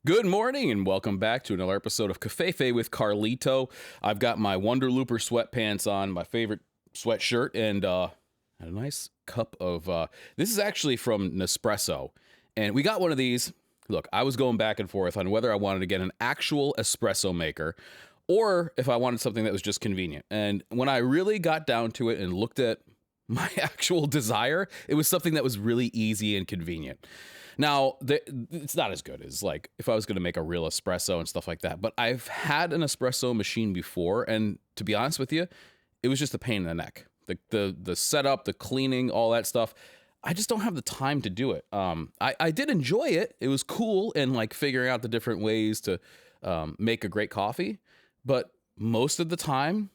Good morning and welcome back to another episode of Cafefe with Carlito. I've got my Wonder Looper sweatpants on, my favorite sweatshirt, and a nice cup of, this is actually from Nespresso. And we got one of these. Look, I was going back and forth on whether I wanted to get an actual espresso maker or if I wanted something that was just convenient. And when I really got down to it and looked at my actual desire, it was something that was really easy and convenient. Now, it's not as good as like if I was going to make a real espresso and stuff like that, but I've had an espresso machine before, and to be honest with you, it was just a pain in the neck. The setup, the cleaning, all that stuff. I just don't have the time to do it. I did enjoy it. It was cool and like figuring out the different ways to make a great coffee, but most of the time,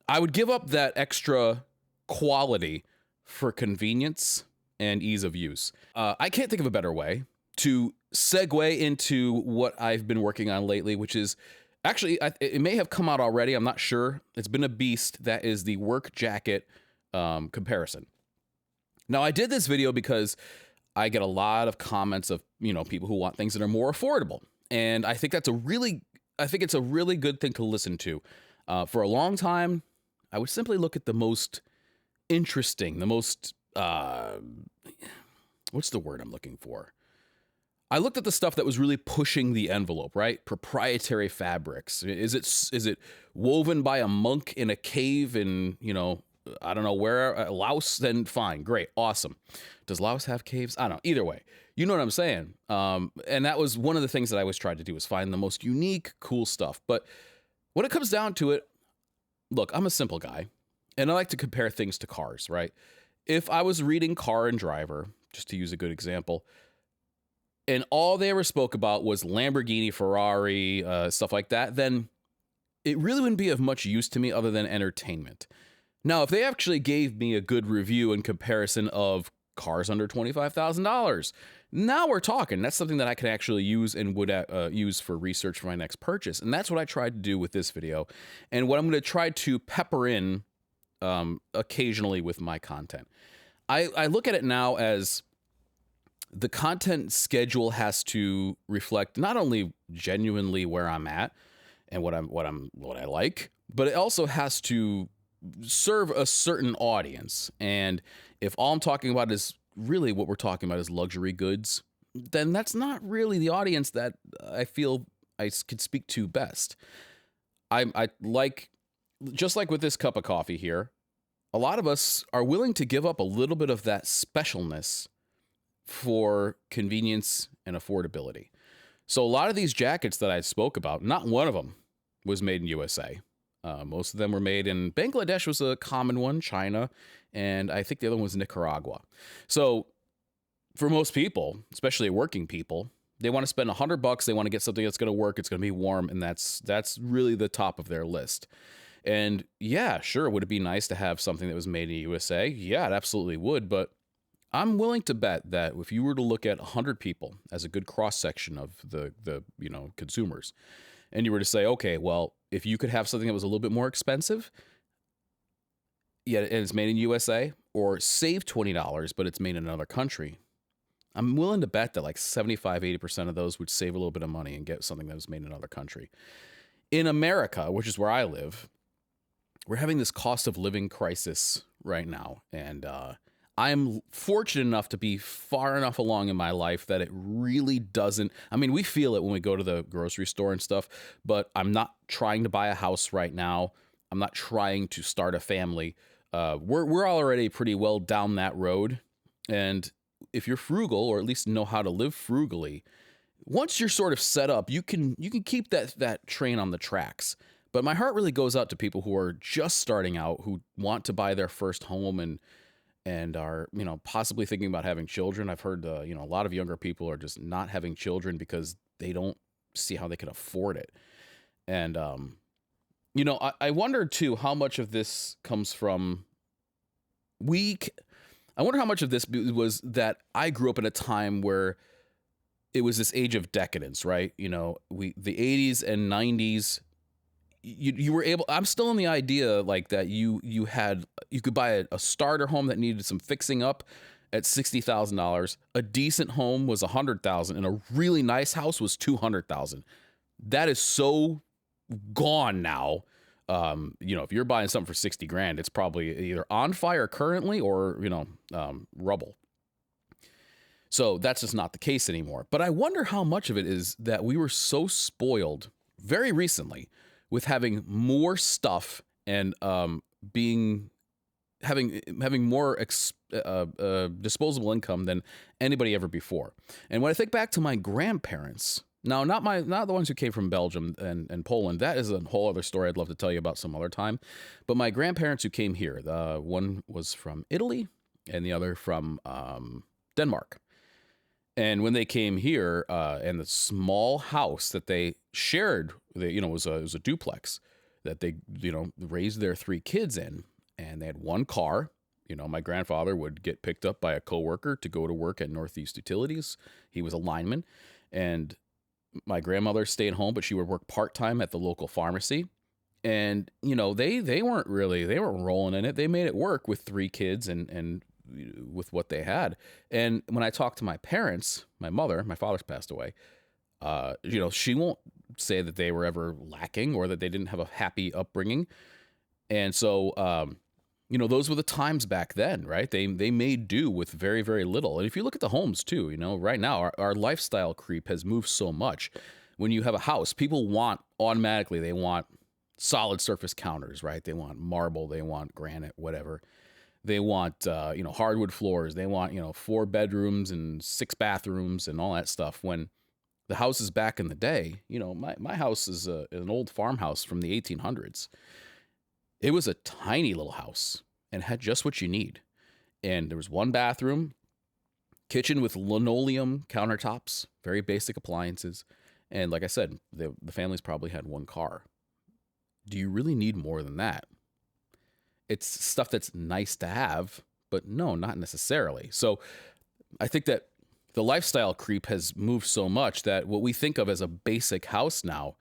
I would give up that extra quality for convenience and ease of use. I can't think of a better way to segue into what I've been working on lately, which is actually, it may have come out already. I'm not sure. It's been a beast. That is the work jacket comparison. Now, I did this video because I get a lot of comments of, people who want things that are more affordable. And I think it's a really good thing to listen to. For a long time, I would simply look at the most interesting, the most what's the word I'm looking for? I looked at the stuff that was really pushing the envelope, right? Proprietary fabrics. Is it woven by a monk in a cave in, I don't know where, Laos? Then fine, great, awesome. Does Laos have caves? I don't know. Either way, you know what I'm saying. And that was one of the things that I always tried to do, was find the most unique, cool stuff. But when it comes down to it, look, I'm a simple guy, and I like to compare things to cars, right? If I was reading Car and Driver, just to use a good example, and all they ever spoke about was Lamborghini, Ferrari, stuff like that, then it really wouldn't be of much use to me other than entertainment. Now, if they actually gave me a good review in comparison of cars under $25,000, now we're talking. That's something that I can actually use and would use for research for my next purchase. And that's what I tried to do with this video, and what I'm going to try to pepper in occasionally with my content. I look at it now as the content schedule has to reflect not only genuinely where I'm at and what I like, but it also has to serve a certain audience. And if all I'm talking about is really what we're talking about is luxury goods, then that's not really the audience that I feel I could speak to best. I like, just like with this cup of coffee here, a lot of us are willing to give up a little bit of that specialness for convenience and affordability. So a lot of these jackets that I spoke about, not one of them was made in USA. Most of them were made in Bangladesh, was a common one, China, and I think the other one was Nicaragua. So for most people, especially working people, they want to spend $100. They want to get something that's going to work. It's going to be warm, and that's really the top of their list. And yeah, sure, would it be nice to have something that was made in the USA? Yeah, it absolutely would. But I'm willing to bet that if you were to look at 100 people as a good cross section of the consumers, and you were to say, okay, well, if you could have something that was a little bit more expensive, yet and it's made in USA, or save $20, but it's made in another country, I'm willing to bet that like 75-80% of those would save a little bit of money and get something that was made in another country. In America, which is where I live, we're having this cost of living crisis right now. And I'm fortunate enough to be far enough along in my life that it really doesn't. I mean, we feel it when we go to the grocery store and stuff, but I'm not trying to buy a house right now. I'm not trying to start a family. We're already pretty well down that road. And if you're frugal, or at least know how to live frugally, once you're sort of set up, you can keep that train on the tracks. But my heart really goes out to people who are just starting out, who want to buy their first home and are, possibly thinking about having children. I've heard, a lot of younger people are just not having children because they don't see how they can afford it. And, I wonder too, how much of this comes from I wonder how much of this was that I grew up in a time where it was this age of decadence, right? The 80s and 90s, you were able, I'm still in the idea like that you could buy a starter home that needed some fixing up at $60,000. A decent home was $100,000, and a really nice house was $200,000. That is so gone now. If you're buying something for 60 grand, it's probably either on fire currently or, rubble. So that's just not the case anymore. But I wonder how much of it is that we were so spoiled very recently with having more stuff and having more disposable income than anybody ever before. And when I think back to my grandparents, now not the ones who came from Belgium and Poland, that is a whole other story I'd love to tell you about some other time. But my grandparents who came here, one was from Italy and the other from Denmark. And when they came here, and the small house that they shared, was a duplex that they, raised their 3 kids in, and they had one car. My grandfather would get picked up by a coworker to go to work at Northeast Utilities. He was a lineman, and my grandmother stayed home, but she would work part-time at the local pharmacy. And, they weren't rolling in it. They made it work with 3 kids and with what they had. And when I talk to my parents, my father's passed away, she won't say that they were ever lacking or that they didn't have a happy upbringing. And so, those were the times back then, right? They made do with very, very little. And if you look at the homes too, right now our lifestyle creep has moved so much. When you have a house, people want solid surface counters, right? They want marble, they want granite, whatever. They want, hardwood floors. They want, 4 bedrooms and 6 bathrooms and all that stuff. When the houses back in the day, my house is an old farmhouse from the 1800s. It was a tiny little house and had just what you need. And there was 1 bathroom, kitchen with linoleum countertops, very basic appliances. And like I said, the families probably had 1 car. Do you really need more than that? It's stuff that's nice to have, but no, not necessarily. So I think that the lifestyle creep has moved so much that what we think of as a basic house now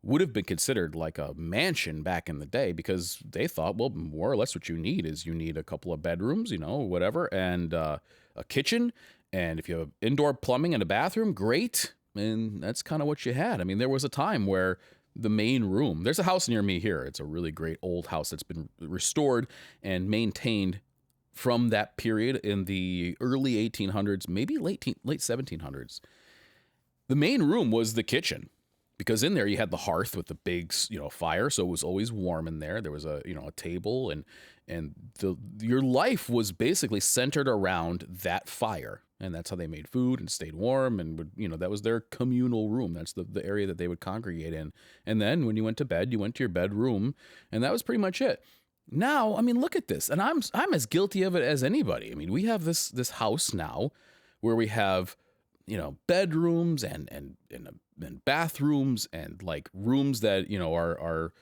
would have been considered like a mansion back in the day, because they thought, well, more or less what you need is a couple of bedrooms, whatever, and a kitchen. And if you have indoor plumbing and a bathroom, great. And that's kind of what you had. I mean, there was a time where the main room, there's a house near me here. It's a really great old house that's been restored and maintained from that period in the early 1800s, maybe late 1700s. The main room was the kitchen, because in there you had the hearth with the big, fire. So it was always warm in there. There was a table, and your life was basically centered around that fire. And that's how they made food and stayed warm, and would, that was their communal room. That's the area that they would congregate in. And then when you went to bed, you went to your bedroom, and that was pretty much it. Now, I mean, look at this, and I'm as guilty of it as anybody. I mean, we have this house now where we have, bedrooms and bathrooms and like rooms that are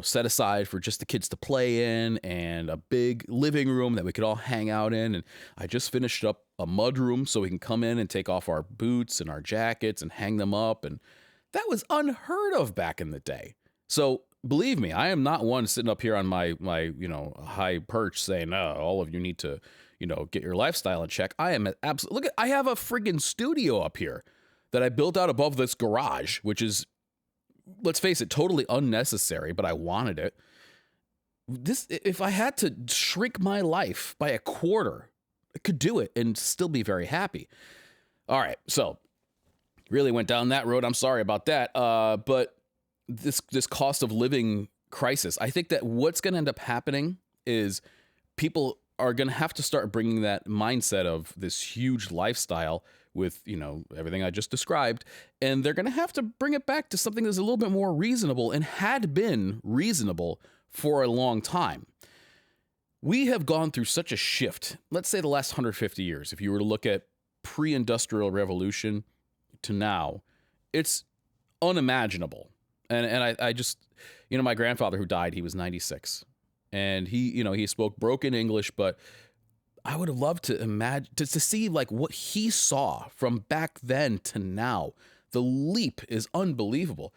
set aside for just the kids to play in, and a big living room that we could all hang out in. And I just finished up a mud room so we can come in and take off our boots and our jackets and hang them up. And that was unheard of back in the day. So believe me, I am not one sitting up here on my high perch saying, oh, all of you need to, get your lifestyle in check. I am absolutely, look, I have a friggin' studio up here that I built out above this garage, which is, let's face it, totally unnecessary, but I wanted it. If I had to shrink my life by a quarter, I could do it and still be very happy. All right, so really went down that road. I'm sorry about that. But this cost of living crisis, I think that what's going to end up happening is people are going to have to start bringing that mindset of this huge lifestyle with, everything I just described. And they're going to have to bring it back to something that's a little bit more reasonable, and had been reasonable for a long time. We have gone through such a shift, let's say the last 150 years. If you were to look at pre-industrial revolution to now, it's unimaginable. And I just, my grandfather who died, he was 96, and he spoke broken English, but I would have loved to imagine, to see like what he saw from back then to now. The leap is unbelievable.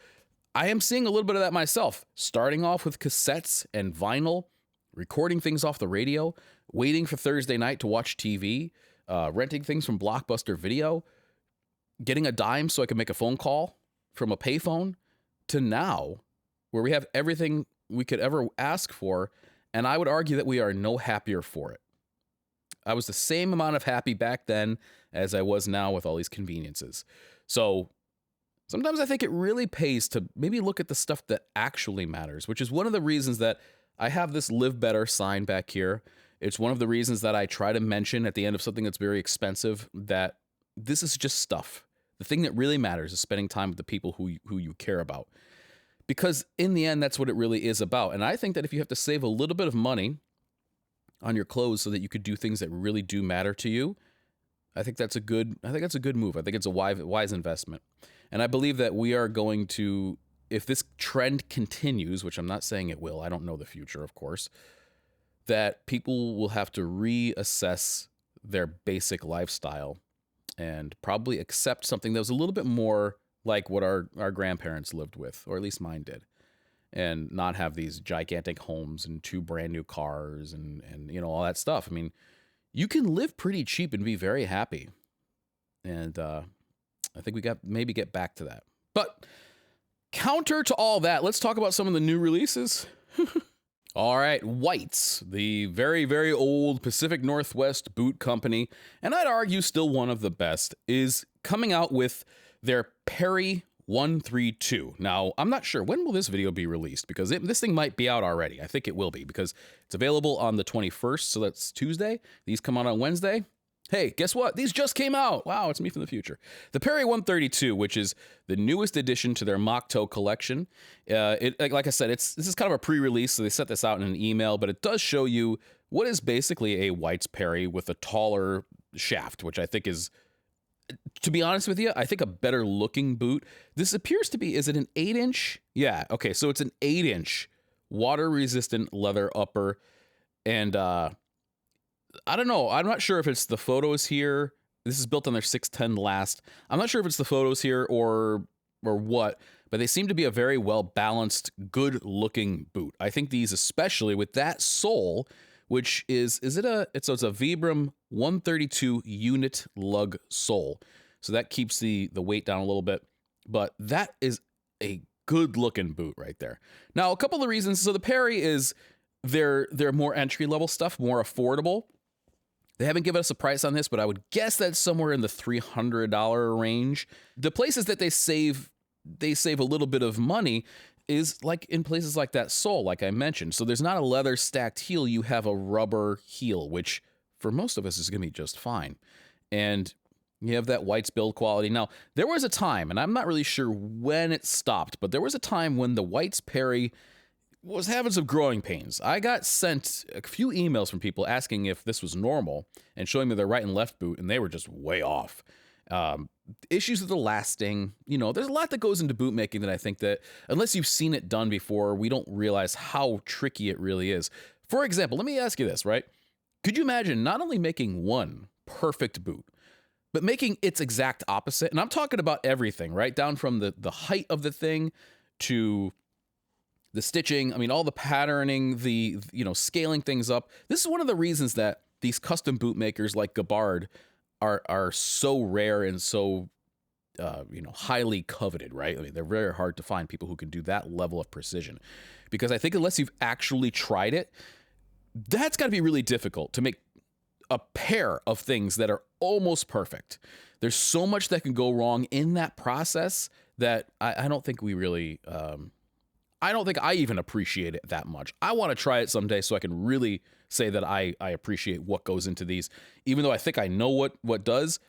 I am seeing a little bit of that myself, starting off with cassettes and vinyl, recording things off the radio, waiting for Thursday night to watch TV, renting things from Blockbuster Video, getting a dime so I can make a phone call from a payphone, to now where we have everything we could ever ask for. And I would argue that we are no happier for it. I was the same amount of happy back then as I was now with all these conveniences. So sometimes I think it really pays to maybe look at the stuff that actually matters, which is one of the reasons that I have this Live Better sign back here. It's one of the reasons that I try to mention at the end of something that's very expensive that this is just stuff. The thing that really matters is spending time with the people who you care about. Because in the end, that's what it really is about. And I think that if you have to save a little bit of money on your clothes so that you could do things that really do matter to you, I think that's a good move. I think it's a wise investment. And I believe that we are going to, if this trend continues, which I'm not saying it will, I don't know the future, of course, that people will have to reassess their basic lifestyle and probably accept something that was a little bit more like what our grandparents lived with, or at least mine did, and not have these gigantic homes and 2 brand new cars and you know, all that stuff. I mean, you can live pretty cheap and be very happy. And I think we maybe get back to that. But counter to all that, let's talk about some of the new releases. All right, White's, the very, very old Pacific Northwest boot company, and I'd argue still one of the best, is coming out with their Perry 132. Now, I'm not sure, when will this video be released? Because this thing might be out already. I think it will be, because it's available on the 21st, so that's Tuesday. These come out on Wednesday. Hey, guess what? These just came out. Wow, it's me from the future. The Perry 132, which is the newest addition to their mock toe collection. Like I said, this is kind of a pre-release, so they set this out in an email, but it does show you what is basically a White's Perry with a taller shaft, which I think is, to be honest with you, I think a better looking boot. This appears to be, is it an 8-inch? Yeah, okay, so it's an 8-inch water-resistant leather upper, and I don't know. I'm not sure if it's the photos here. This is built on their 610 last. I'm not sure if it's the photos here or what, but they seem to be a very well-balanced, good-looking boot. I think these, especially with that sole, which it's a Vibram 132 unit lug sole. So that keeps the weight down a little bit, but that is a good-looking boot right there. Now, a couple of reasons. So the Perry is they're more entry-level stuff, more affordable. They haven't given us a price on this, but I would guess that's somewhere in the $300 range. The places that they save a little bit of money is like in places like that sole, like I mentioned. So there's not a leather stacked heel, you have a rubber heel, which for most of us is going to be just fine. And you have that White's build quality. Now, there was a time, and I'm not really sure when it stopped, but there was a time when the White's Perry was having some growing pains. I got sent a few emails from people asking if this was normal and showing me their right and left boot, and they were just way off. Issues with the lasting, you know, there's a lot that goes into boot making that I think that unless you've seen it done before, we don't realize how tricky it really is. For example, let me ask you this, right? Could you imagine not only making one perfect boot, but making its exact opposite? And I'm talking about everything, right? Down from the height of the thing to the stitching, I mean, all the patterning, scaling things up. This is one of the reasons that these custom boot makers like Gabbard are so rare and so, highly coveted, right? I mean, they're very hard to find people who can do that level of precision. Because I think unless you've actually tried it, that's got to be really difficult to make a pair of things that are almost perfect. There's so much that can go wrong in that process that I don't think we really... I don't think I even appreciate it that much. I want to try it someday so I can really say that I appreciate what goes into these, even though I think I know what does.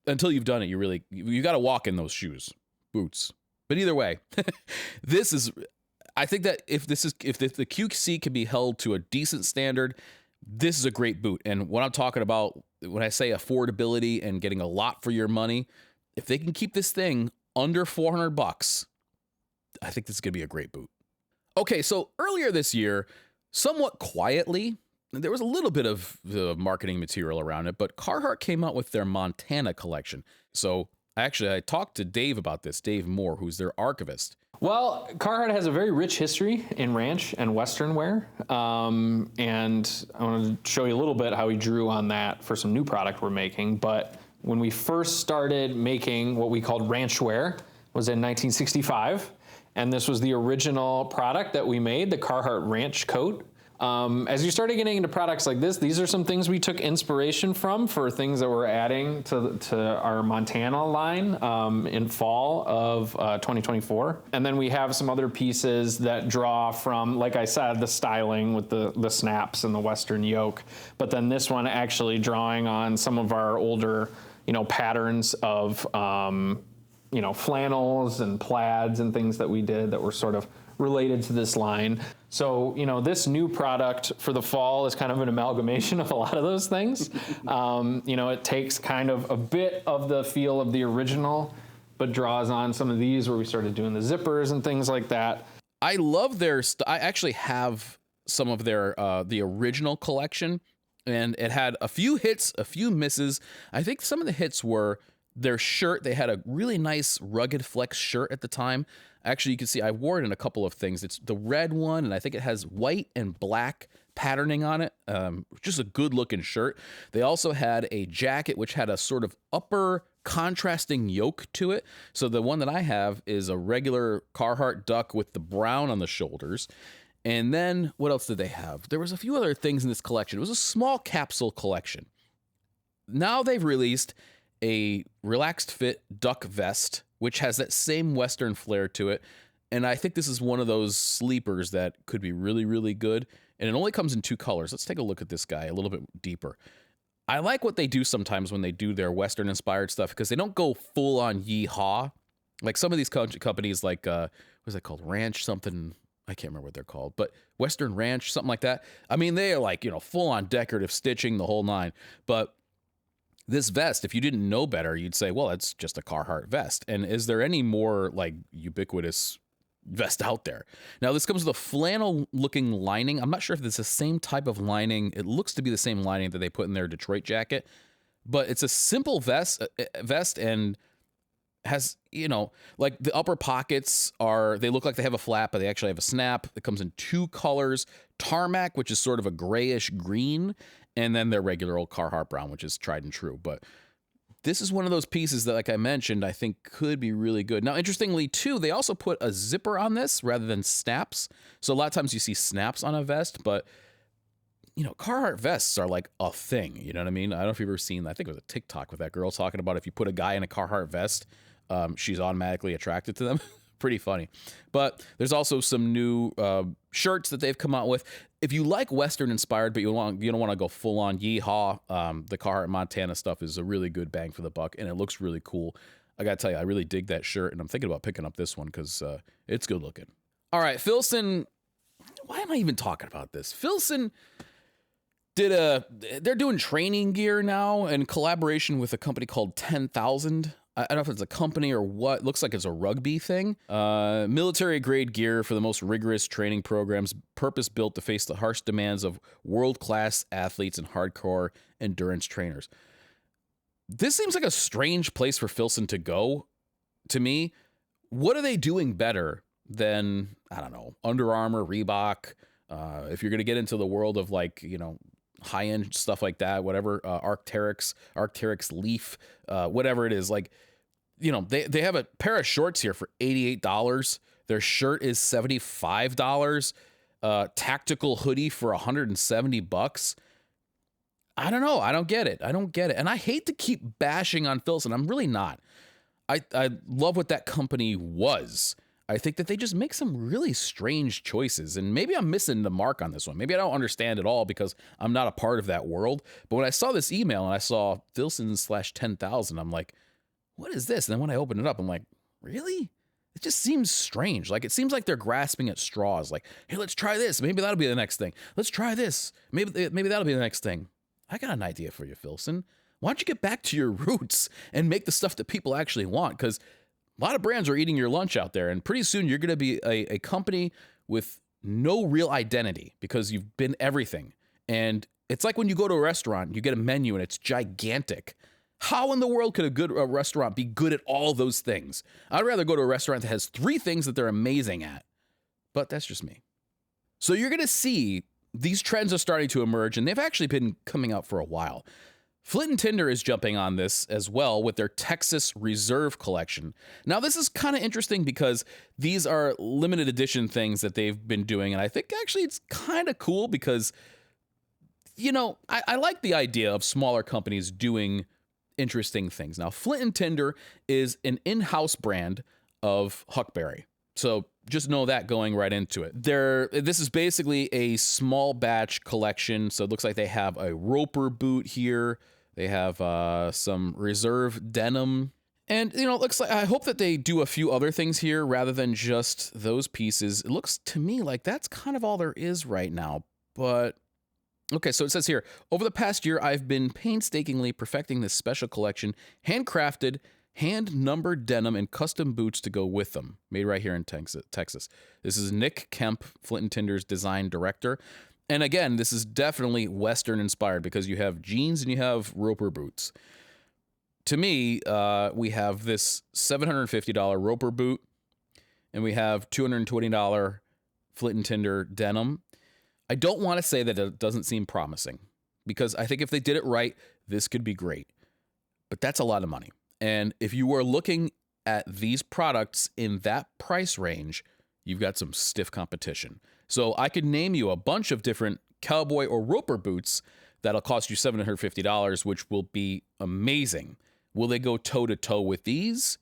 Until you've done it, you got to walk in those shoes, boots. But either way, I think that if the CwC can be held to a decent standard, this is a great boot. And what I'm talking about when I say affordability and getting a lot for your money, if they can keep this thing under $400, I think this is going to be a great boot. Okay, so earlier this year, somewhat quietly, there was a little bit of the marketing material around it, but Carhartt came out with their Montana collection. So I talked to Dave about this, Dave Moore, who's their archivist. Well, Carhartt has a very rich history in ranch and Western wear. And I want to show you a little bit how we drew on that for some new product we're making. But when we first started making what we called ranch wear was in 1965. And this was the original product that we made, the Carhartt Ranch Coat. As you started getting into products like this, these are some things we took inspiration from for things that we're adding to our Montana line in fall of 2024. And then we have some other pieces that draw from, like I said, the styling with the snaps and the Western yoke. But then this one actually drawing on some of our older, patterns of, flannels and plaids and things that we did that were sort of related to this line. So, this new product for the fall is kind of an amalgamation of a lot of those things. It takes kind of a bit of the feel of the original, but draws on some of these where we started doing the zippers and things like that. I love their I actually have some of their the original collection, and it had a few hits, a few misses. I think some of the hits were their shirt. They had a really nice rugged flex shirt at the time. Actually, you can see I wore it in a couple of things. It's the red one, and I think it has white and black patterning on it. Just a good looking shirt. They also had a jacket which had a sort of upper contrasting yoke to it. So the one that I have is a regular Carhartt duck with the brown on the shoulders. And then what else did they have? There was a few other things in this collection. It was a small capsule collection. Now they've released a relaxed fit duck vest, which has that same Western flair to it. And I think this is one of those sleepers that could be really, really good. And it only comes in 2 colors. Let's take a look at this guy a little bit deeper. I like what they do sometimes when they do their Western inspired stuff, because they don't go full on yeehaw. Like some of these companies like, what is that called? Ranch something. I can't remember what they're called, but Western Ranch, something like that. I mean, they are like, full on decorative stitching, the whole nine. But this vest, if you didn't know better, you'd say, well, it's just a Carhartt vest. And is there any more like ubiquitous vest out there? Now, this comes with a flannel looking lining. I'm not sure if it's the same type of lining. It looks to be the same lining that they put in their Detroit jacket, but it's a simple vest and has, like the upper pockets they look like they have a flap, but they actually have a snap. It comes in 2 colors, tarmac, which is sort of a grayish green, and then their regular old Carhartt brown, which is tried and true. But this is one of those pieces that, like I mentioned, I think could be really good. Now, interestingly, too, they also put a zipper on this rather than snaps. So a lot of times you see snaps on a vest, but, Carhartt vests are like a thing. You know what I mean? I don't know if you've ever seen that. I think it was a TikTok with that girl talking about if you put a guy in a Carhartt vest, she's automatically attracted to them. Pretty funny. But there's also some new shirts that they've come out with. If you like Western inspired, but you don't want to go full on yeehaw, the Carhartt Montana stuff is a really good bang for the buck, and it looks really cool. I gotta tell you, I really dig that shirt, and I'm thinking about picking up this one because it's good looking. All right, Filson. Why am I even talking about this? Filson they're doing training gear now in collaboration with a company called 10,000. I don't know if it's a company or what. It looks like it's a rugby thing. Military grade gear for the most rigorous training programs, purpose built to face the harsh demands of world-class athletes and hardcore endurance trainers. This seems like a strange place for Filson to go to me. What are they doing better than, I don't know, Under Armour, Reebok? If you're going to get into the world of high-end stuff like that, whatever, Arc'teryx Leaf, whatever it is, they have a pair of shorts here for $88. Their shirt is $75. Tactical hoodie for $170. I don't know. I don't get it. And I hate to keep bashing on Filson. I'm really not. I love what that company was. I think that they just make some really strange choices, and maybe I'm missing the mark on this one. Maybe I don't understand it all because I'm not a part of that world. But when I saw this email and I saw Filson/10,000, I'm like, what is this? And then when I opened it up, I'm like, really? It just seems strange. Like, it seems like they're grasping at straws. Like, hey, let's try this. Maybe that'll be the next thing. Let's try this. Maybe that'll be the next thing. I got an idea for you, Filson. Why don't you get back to your roots and make the stuff that people actually want? Because a lot of brands are eating your lunch out there, and pretty soon you're going to be a company with no real identity because you've been everything. And it's like when you go to a restaurant, you get a menu and it's gigantic. How in the world could a good restaurant be good at all those things? I'd rather go to a restaurant that has 3 things that they're amazing at. But that's just me. So you're going to see these trends are starting to emerge, and they've actually been coming out for a while. Flint Tinder is jumping on this as well with their Texas Reserve collection. Now, this is kind of interesting because these are limited edition things that they've been doing, and I think actually it's kind of cool because, you know, I like the idea of smaller companies doing interesting things. Now, Flint Tinder is an in-house brand of Huckberry. So just know that going right into it. This is basically a small batch collection. So it looks like they have a Roper boot here. They have some reserve denim. And, you know, it looks like, I hope that they do a few other things here rather than just those pieces. It looks to me like that's kind of all there is right now. But, okay, so it says here, over the past year, I've been painstakingly perfecting this special collection, handcrafted, hand-numbered denim and custom boots to go with them, made right here in Texas. This is Nick Kemp, Flint Tinder's design director. And again, this is definitely Western inspired because you have jeans and you have Roper boots. To me, we have this $750 Roper boot, and we have $220 Flint Tinder denim. I don't want to say that it doesn't seem promising because I think if they did it right, this could be great. But that's a lot of money. And if you are looking at these products in that price range, you've got some stiff competition. So I could name you a bunch of different cowboy or Roper boots that'll cost you $750, which will be amazing. Will they go toe-to-toe with these?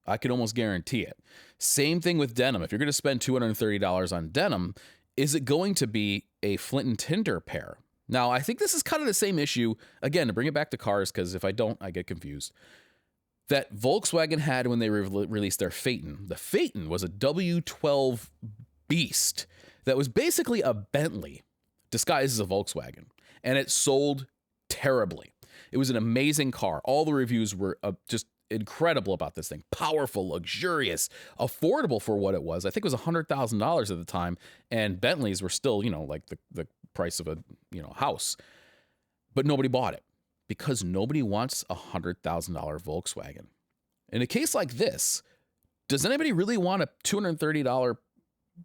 I can almost guarantee it. Same thing with denim. If you're going to spend $230 on denim, is it going to be a Flint Tinder pair? Now, I think this is kind of the same issue, again, to bring it back to cars, because if I don't, I get confused, that Volkswagen had when they released their Phaeton. The Phaeton was a W12 beast that was basically a Bentley disguised as a Volkswagen, and it sold terribly. It was an amazing car. All the reviews were just incredible about this thing. Powerful, luxurious, affordable for what it was. I think it was $100,000 at the time, and Bentleys were still, you know, like the price of a, you know, house. But nobody bought it because nobody wants a $100,000 Volkswagen. In a case like this, does anybody really want a $230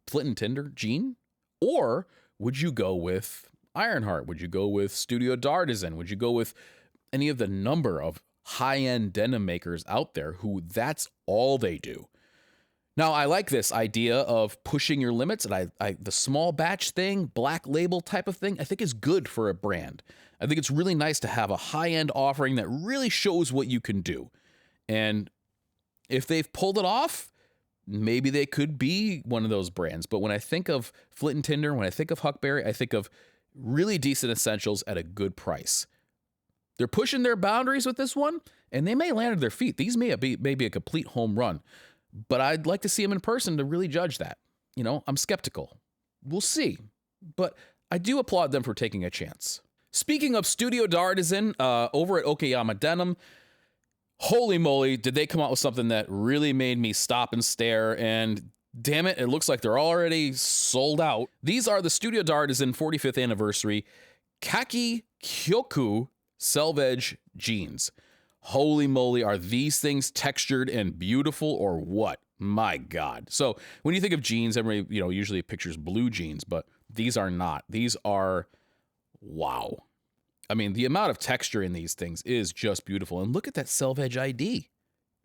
Flint Tinder jean? Or would you go with Ironheart? Would you go with Studio D'Artisan? Would you go with any of the number of high-end denim makers out there who that's all they do? Now, I like this idea of pushing your limits, and the small batch thing, black label type of thing, I think is good for a brand. I think it's really nice to have a high-end offering that really shows what you can do. And if they've pulled it off, maybe they could be one of those brands. But when I think of Flint Tinder, when I think of Huckberry, I think of really decent essentials at a good price. They're pushing their boundaries with this one, and they may land at their feet. These may be a complete home run. But I'd like to see them in person to really judge that. You know, I'm skeptical. We'll see. But I do applaud them for taking a chance. Speaking of Studio D'Artisan, over at Okayama Denim, holy moly, did they come out with something that really made me stop and stare, and damn it, it looks like they're already sold out. These are the Studio D'Artisan 45th anniversary Khaki Kyoku Selvage jeans. Holy moly, are these things textured and beautiful or what? My God. So when you think of jeans, everybody, you know, usually pictures blue jeans, but these are not. These are, wow. I mean, the amount of texture in these things is just beautiful. And look at that Selvage ID.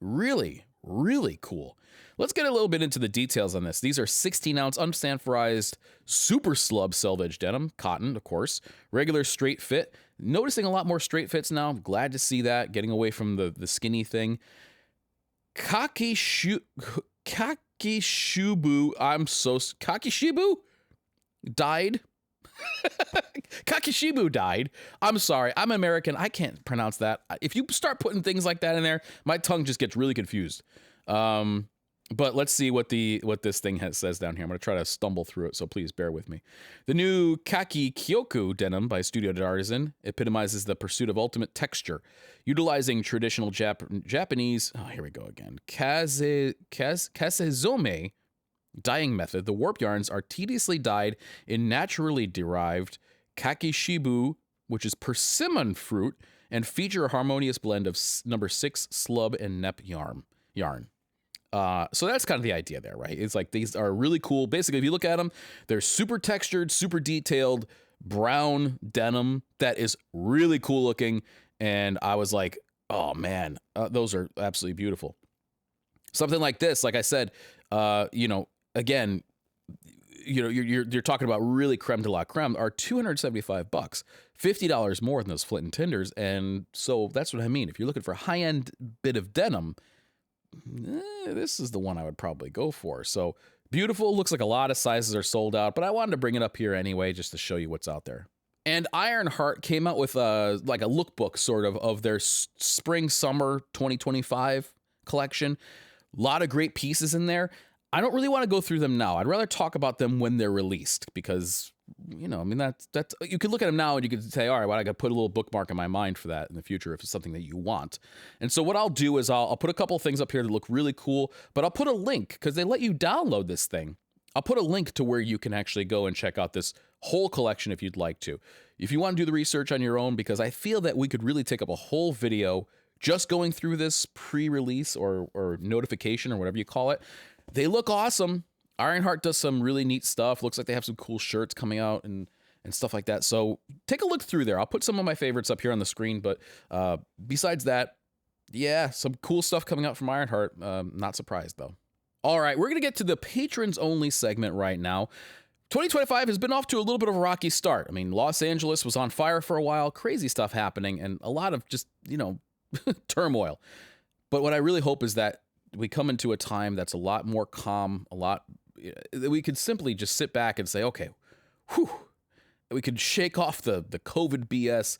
Really, really cool. Let's get a little bit into the details on this. These are 16-ounce unsanforized super slub selvage denim, cotton, of course, regular straight fit. Noticing a lot more straight fits now. I'm glad to see that, getting away from the skinny thing. Kakishibu, Kakishibu died. Kakishibu died. I'm sorry. I'm American. I can't pronounce that. If you start putting things like that in there, my tongue just gets really confused. But let's see what this thing says down here. I'm going to try to stumble through it, so please bear with me. The new Khaki Kyoku denim by Studio D'Artisan epitomizes the pursuit of ultimate texture, utilizing traditional Japanese, oh, here we go again, kasezome dyeing method. The warp yarns are tediously dyed in naturally derived kakishibu, which is persimmon fruit, and feature a harmonious blend of number 6 slub and nep yarn. So that's kind of the idea there, right? It's like these are really cool. Basically, if you look at them, they're super textured, super detailed, brown denim that is really cool looking. And I was like, oh man, those are absolutely beautiful. Something like this, like I said, again, you're talking about really creme de la creme, are $275, $50 more than those Flint and Tinders. And so that's what I mean. If you're looking for a high-end bit of denim, this is the one I would probably go for. So beautiful. Looks like a lot of sizes are sold out, but I wanted to bring it up here anyway, just to show you what's out there. And Ironheart came out with like a lookbook sort of their spring summer 2025 collection. A lot of great pieces in there. I don't really want to go through them now. I'd rather talk about them when they're released because, that's you can look at them now and you can say, all right, well, I got to put a little bookmark in my mind for that in the future if it's something that you want. And so what I'll do is I'll put a couple of things up here that look really cool, but I'll put a link because they let you download this thing. I'll put a link to where you can actually go and check out this whole collection if you'd like to. If you want to do the research on your own, because I feel that we could really take up a whole video just going through this pre-release or notification or whatever you call it. They look awesome. Ironheart does some really neat stuff. Looks like they have some cool shirts coming out and stuff like that. So take a look through there. I'll put some of my favorites up here on the screen. But besides that, yeah, some cool stuff coming out from Ironheart. Not surprised, though. All right, we're going to get to the patrons-only segment right now. 2025 has been off to a little bit of a rocky start. I mean, Los Angeles was on fire for a while, crazy stuff happening, and a lot of just, turmoil. But what I really hope is that we come into a time that's a lot more calm, that we could simply just sit back and say, okay, whew, we could shake off the COVID BS.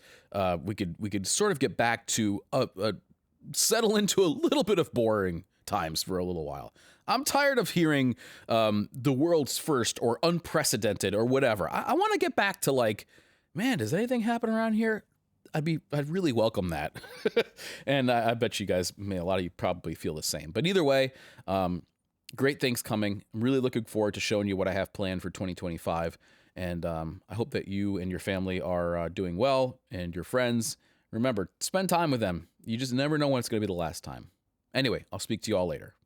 We could sort of get back to settle into a little bit of boring times for a little while. I'm tired of hearing the world's first or unprecedented or whatever. I want to get back to like, man, does anything happen around here? I'd really welcome that. And I bet you guys, a lot of you probably feel the same. But either way, great things coming. I'm really looking forward to showing you what I have planned for 2025. And I hope that you and your family are doing well, and your friends. Remember, spend time with them. You just never know when it's going to be the last time. Anyway, I'll speak to you all later.